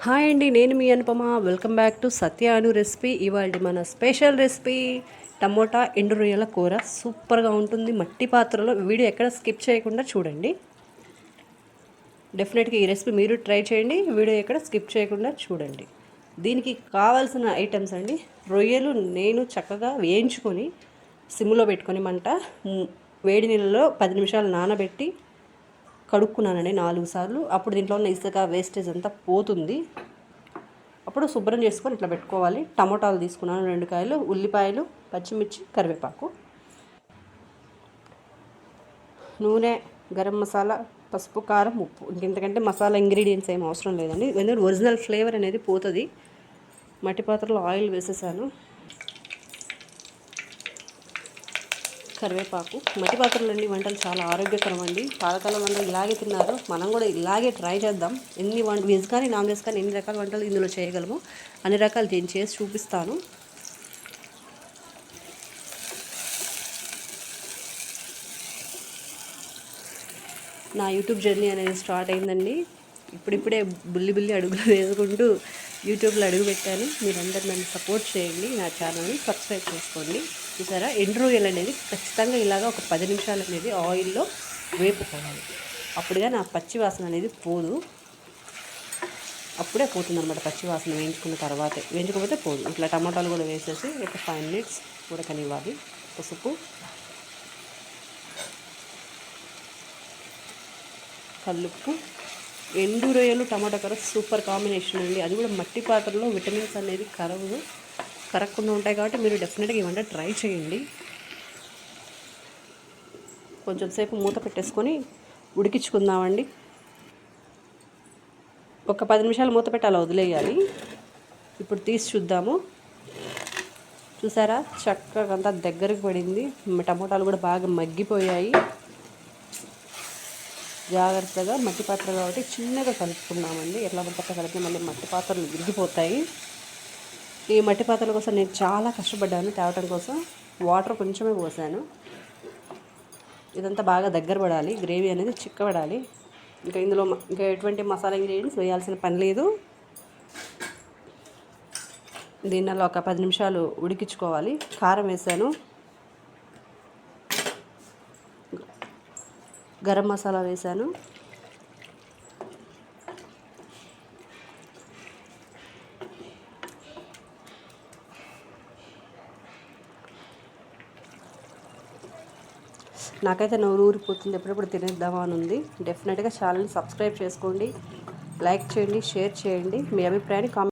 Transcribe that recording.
Hi అండి, నేను మీ Anupama. Welcome back to Satya Anu recipe. ఇవాళ మన స్పెషల్ రెసిపీ టమోటా ఎండు రొయ్యల కూర. సూపర్గా ఉంటుంది. మట్టి పాత్రలో. వీడియో ఎక్కడ స్కిప్ చేయకుండా చూడండి. డెఫినెట్గా ఈ రెసిపీ మీరు ట్రై చేయండి. వీడియో ఎక్కడ స్కిప్ చేయకుండా చూడండి. దీనికి కావాల్సిన ఐటమ్స్ అండి, రొయ్యలు నేను చక్కగా వేయించుకొని సిమ్లో పెట్టుకొని మంట వేడి నీళ్ళలో 10 నిమిషాలు నానబెట్టి కడుక్కున్నానండి 4 సార్లు. అప్పుడు దీంట్లో ఉన్న ఇసుక వేస్టేజ్ అంతా పోతుంది. అప్పుడు శుభ్రం చేసుకొని ఇట్లా పెట్టుకోవాలి. టమోటాలు తీసుకున్నాను 2 కాయలు, ఉల్లిపాయలు, పచ్చిమిర్చి, కరివేపాకు, నూనె, గరం మసాలా, పసుపు, కారం, ఉప్పు. ఇంకెంతకంటే మసాలా ఇంగ్రీడియంట్స్ ఏం అవసరం లేదండి, ఎందుకంటే ఒరిజినల్ ఫ్లేవర్ అనేది పోతుంది. మట్టి పాత్రలో ఆయిల్ వేసేసాను. కరివేపాకు. మట్టి పాత్రలు అండి వంటలు చాలా ఆరోగ్యకరం అండి. పాతకాలం వంటలు ఇలాగే తిన్నారు, మనం కూడా ఇలాగే ట్రై చేద్దాం. ఎన్ని వెజ్ కానీ నాన్ వెజ్ కానీ ఎన్ని రకాల వంటలు ఇందులో చేయగలము, అన్ని రకాలు నేను చేసి చూపిస్తాను. నా యూట్యూబ్ జర్నీ అనేది స్టార్ట్ అయిందండి. ఇప్పుడిప్పుడే బుల్లి అడుగులు వేసుకుంటూ యూట్యూబ్లో అడుగు పెట్టాను. మీరందరూ నన్ను సపోర్ట్ చేయండి. నా ఛానల్ని సబ్స్క్రైబ్ చేసుకోండి. చూసారా, ఎండు రొయ్యలు అనేది ఖచ్చితంగా ఇలాగ ఒక 10 నిమిషాలు అనేది ఆయిల్లో వేపుకోవాలి. అప్పుడుగా నా పచ్చి వాసన అనేది పోదు. అప్పుడే పోతుంది అనమాట పచ్చి వాసన. వేయించుకున్న తర్వాతే, వేయించుకోకపోతే పోదు. ఇట్లా టమాటాలు కూడా వేసేసి ఒక 5 మినిట్స్ ఉడకనివ్వాలి. పసుపు, కల్లుప్పు. ఎండు రొయ్యలు టమాటా కూర సూపర్ కాంబినేషన్ అండి. అది కూడా మట్టి పాత్రలో విటమిన్స్ అనేది కరగకుండా ఉంటాయి కాబట్టి మీరు డెఫినెట్గా ఈ వంట ట్రై చేయండి. కొంచెం సేపు మూత పెట్టేసుకొని ఉడికించుకుందామండి. ఒక 10 నిమిషాలు మూత పెట్టి అలా వదిలేయాలి. ఇప్పుడు తీసి చూద్దాము. చూసారా, చక్కగా అంతా దగ్గరకు పడింది. టమోటాలు కూడా బాగా మగ్గిపోయాయి. జాగ్రత్తగా మట్టి పాత్ర కాబట్టి చిన్నగా కలుపుకున్నామండి. ఎట్లా పడితే కలిపితే మళ్ళీ మట్టి పాత్రలు విరిగిపోతాయి. ఈ మట్టి పాత్రల కోసం నేను చాలా కష్టపడ్డాను తేవటం కోసం. వాటర్ కొంచెమే పోసాను. ఇదంతా బాగా దగ్గర పడాలి, గ్రేవీ అనేది చిక్కబడాలి. ఇందులో ఇంకా ఎటువంటి మసాలా ఇంగ్రీడియంట్స్ వేయాల్సిన పని లేదు. దీనిలో ఒక 10 నిమిషాలు ఉడికించుకోవాలి. కారం వేసాను, గరం మసాలా వేసాను, నాకైతే నోరు ఊరిపోతుంది. ఎప్పుడెప్పుడు తినేద్దామా అని ఉంది. డెఫినెట్గా ఛానల్ని సబ్స్క్రైబ్ చేసుకోండి, లైక్ చేయండి, షేర్ చేయండి. మీ అభిప్రాయాన్ని కామెంట్